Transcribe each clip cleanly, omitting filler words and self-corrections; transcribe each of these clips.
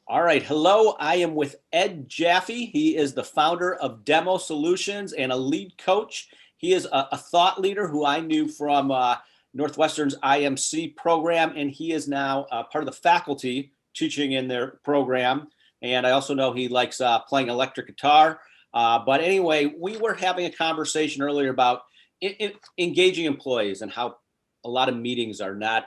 All right. Hello. I am with Ed Jaffe. He is the founder of Demo Solutions and a lead coach. He is a thought leader who I knew from Northwestern's IMC program, and he is now part of the faculty teaching in their program. And I also know he likes playing electric guitar. But anyway, we were having a conversation earlier about engaging employees and how a lot of meetings are not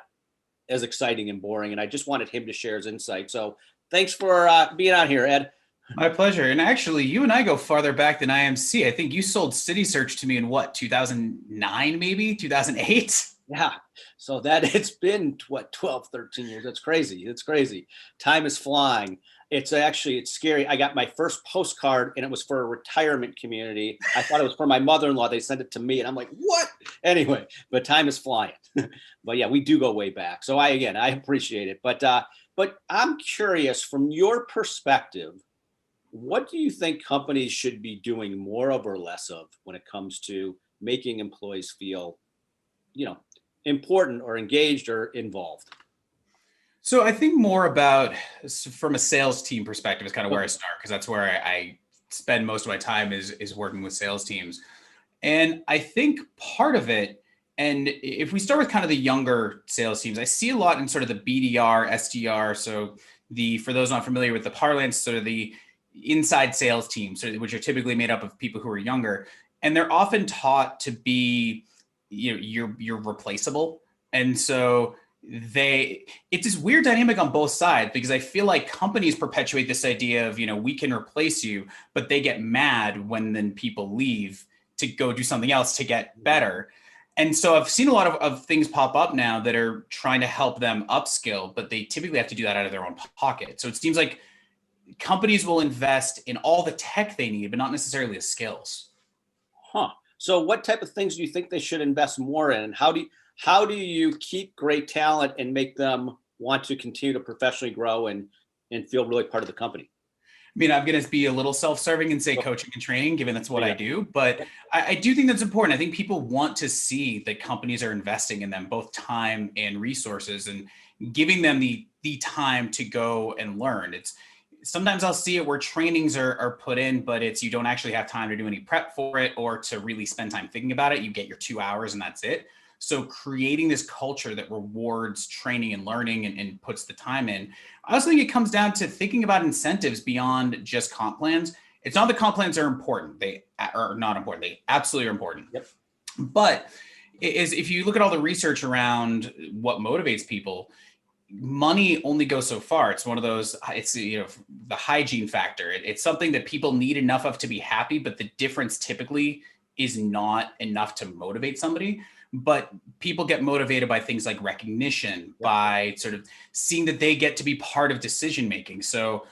as exciting and boring. And I just wanted him to share his insight. So thanks for being on here, Ed. My pleasure. And actually, you and I go farther back than IMC. I think you sold City Search to me in what, 2009, maybe 2008? Yeah. So that it's been what, 12, 13 years. That's crazy. It's crazy. Time is flying. It's scary. I got my first postcard and it was for a retirement community. I thought it was for my mother-in-law. They sent it to me and I'm like, what? Anyway, but time is flying. But yeah, we do go way back. So I appreciate it. But I'm curious from your perspective, what do you think companies should be doing more of or less of when it comes to making employees feel, important or engaged or involved? So I think more about from a sales team perspective is kind of where I start, because that's where I spend most of my time is working with sales teams. And I think part of it, and if we start with kind of the younger sales teams, I see a lot in sort of the BDR, SDR. So for those not familiar with the parlance, sort of the inside sales teams, which are typically made up of people who are younger, and they're often taught to be, you're replaceable. And so it's this weird dynamic on both sides, because I feel like companies perpetuate this idea of, we can replace you, but they get mad when then people leave to go do something else to get better. And so I've seen a lot of things pop up now that are trying to help them upskill, but they typically have to do that out of their own pocket. So it seems like companies will invest in all the tech they need, but not necessarily the skills. Huh. So what type of things do you think they should invest more in? How do you keep great talent and make them want to continue to professionally grow and feel really part of the company? I mean, I'm going to be a little self-serving and say coaching and training, given that's what I do. But I do think that's important. I think people want to see that companies are investing in them, both time and resources, and giving them the time to go and learn. Sometimes I'll see it where trainings are put in, but you don't actually have time to do any prep for it or to really spend time thinking about it. You get your 2 hours and that's it. So creating this culture that rewards training and learning and puts the time in. I also think it comes down to thinking about incentives beyond just comp plans. It's not that comp plans are important. They are not important. They absolutely are important. Yep. But if you look at all the research around what motivates people, money only goes so far. It's one of those, the hygiene factor. It's something that people need enough of to be happy, but the difference typically is not enough to motivate somebody. But people get motivated by things like recognition, by sort of seeing that they get to be part of decision making. So,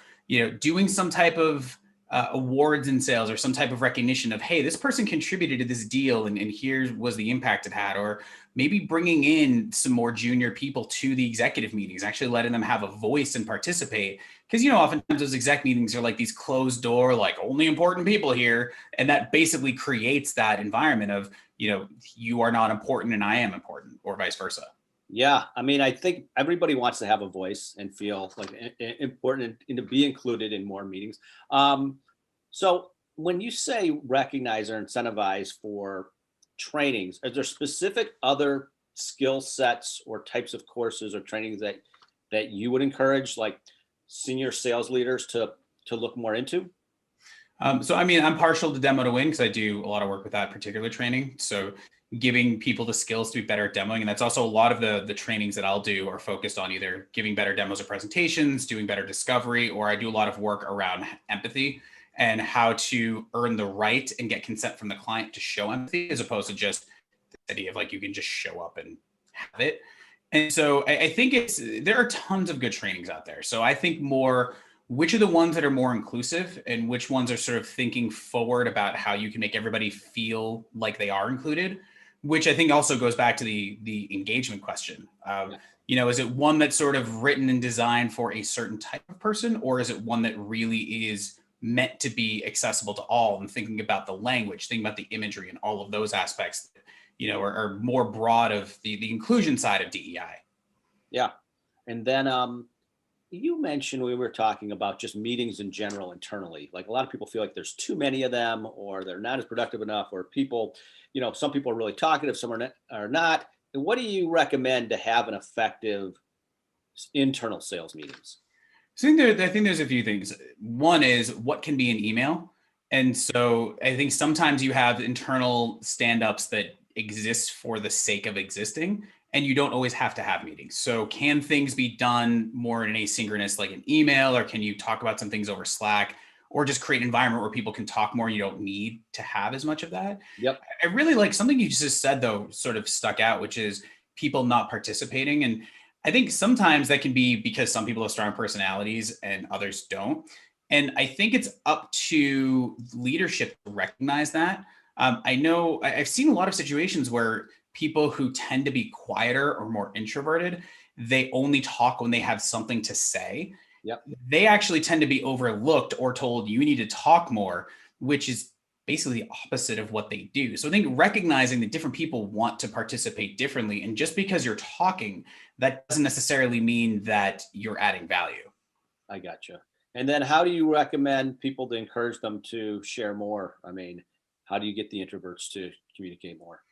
doing some type of awards in sales or some type of recognition of, hey, this person contributed to this deal and here was the impact it had. Or maybe bringing in some more junior people to the executive meetings, actually letting them have a voice and participate. Because, oftentimes those exec meetings are like these closed door, like only important people here. And that basically creates that environment of, you are not important and I am important, or vice versa. Yeah. I mean, I think everybody wants to have a voice and feel like important and to be included in more meetings. So when you say recognize or incentivize for trainings, are there specific other skill sets or types of courses or trainings that you would encourage like senior sales leaders to look more into? So, I mean, I'm partial to Demo to Win because I do a lot of work with that particular training. So giving people the skills to be better at demoing. And that's also a lot of the trainings that I'll do are focused on either giving better demos or presentations, doing better discovery, or I do a lot of work around empathy and how to earn the right and get consent from the client to show empathy, as opposed to just the idea of like, you can just show up and have it. And so I think there are tons of good trainings out there. So I think more, which are the ones that are more inclusive and which ones are sort of thinking forward about how you can make everybody feel like they are included, which I think also goes back to the engagement question. Is it one that's sort of written and designed for a certain type of person, or is it one that really is meant to be accessible to all, and thinking about the language, thinking about the imagery and all of those aspects, are more broad of the inclusion side of DEI. Yeah. And then You mentioned we were talking about just meetings in general internally. Like a lot of people feel like there's too many of them, or they're not as productive enough, or people, some people are really talkative, some are not. And what do you recommend to have an effective internal sales meetings? So I think there's a few things. One is what can be an email. And so I think sometimes you have internal stand-ups that exist for the sake of existing, and you don't always have to have meetings. So can things be done more in an asynchronous, like an email, or can you talk about some things over Slack, or just create an environment where people can talk more and you don't need to have as much of that? Yep. I really like something you just said, though, sort of stuck out, which is people not participating. And I think sometimes that can be because some people have strong personalities and others don't. And I think it's up to leadership to recognize that. I know I've seen a lot of situations where people who tend to be quieter or more introverted, they only talk when they have something to say. Yep. They actually tend to be overlooked or told you need to talk more, which is basically the opposite of what they do. So I think recognizing that different people want to participate differently, and just because you're talking, that doesn't necessarily mean that you're adding value. I gotcha. And then how do you recommend people to encourage them to share more? I mean, how do you get the introverts to communicate more?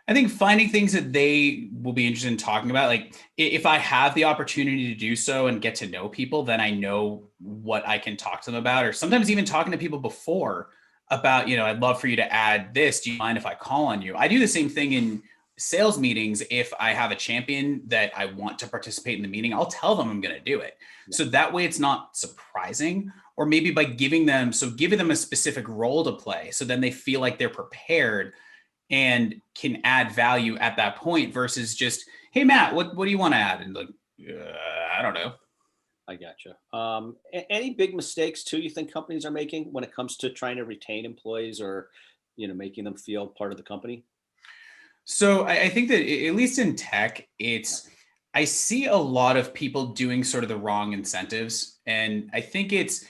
I think finding things that they will be interested in talking about, like if I have the opportunity to do so and get to know people, then I know what I can talk to them about, or sometimes even talking to people before about, I'd love for you to add this. Do you mind if I call on you? I do the same thing in sales meetings. If I have a champion that I want to participate in the meeting, I'll tell them I'm going to do it. Yeah. So that way it's not surprising, or maybe by giving them a specific role to play. So then they feel like they're prepared and can add value at that point versus just, hey, Matt, what do you want to add? And like, I don't know. I gotcha. Any big mistakes too you think companies are making when it comes to trying to retain employees or, making them feel part of the company? So I think that at least in tech, I see a lot of people doing sort of the wrong incentives. And I think it's,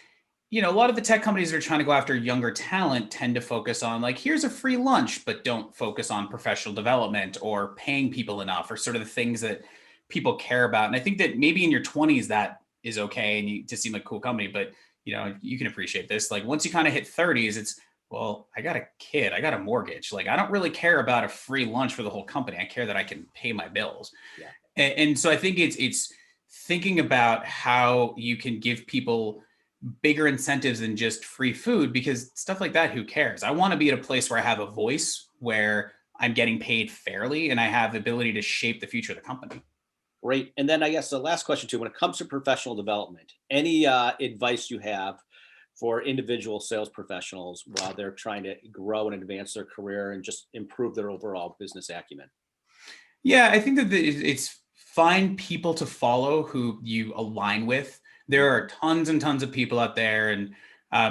a lot of the tech companies that are trying to go after younger talent tend to focus on like, here's a free lunch, but don't focus on professional development or paying people enough, or sort of the things that people care about. And I think that maybe in your 20s, that is okay. And you just seem like a cool company, but you can appreciate this. Like once you kind of hit 30s, it's, well, I got a kid, I got a mortgage. Like, I don't really care about a free lunch for the whole company. I care that I can pay my bills. Yeah. And so I think it's thinking about how you can give people bigger incentives than just free food, because stuff like that, who cares? I want to be at a place where I have a voice, where I'm getting paid fairly, and I have the ability to shape the future of the company. Great. And then I guess the last question too, when it comes to professional development, any advice you have for individual sales professionals while they're trying to grow and advance their career and just improve their overall business acumen? Yeah, I think that it's find people to follow who you align with. There are tons and tons of people out there, and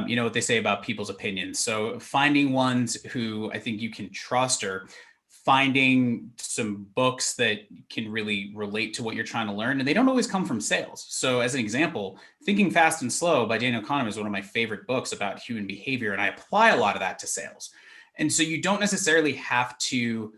you know what they say about people's opinions. So finding ones who I think you can trust, or finding some books that can really relate to what you're trying to learn. And they don't always come from sales. So as an example, Thinking Fast and Slow by Daniel Kahneman is one of my favorite books about human behavior. And I apply a lot of that to sales. And so you don't necessarily have to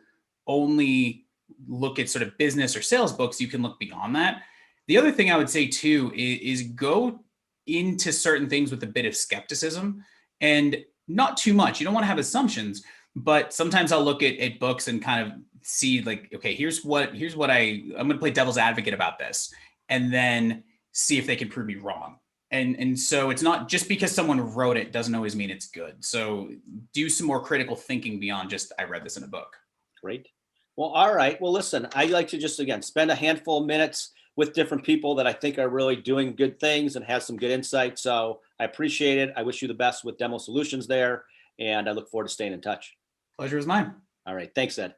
only look at sort of business or sales books. You can look beyond that. The other thing I would say too is go into certain things with a bit of skepticism, and not too much. You don't want to have assumptions, but sometimes I'll look at books and kind of see like, okay, here's what I'm going to play devil's advocate about this, and then see if they can prove me wrong. And so it's not just because someone wrote it doesn't always mean it's good. So do some more critical thinking beyond just, I read this in a book. Great. Well, all right. Well, listen, I like to just, again, spend a handful of minutes with different people that I think are really doing good things and have some good insight. So I appreciate it. I wish you the best with Demo Solutions there, and I look forward to staying in touch. Pleasure is mine. All right. Thanks, Ed.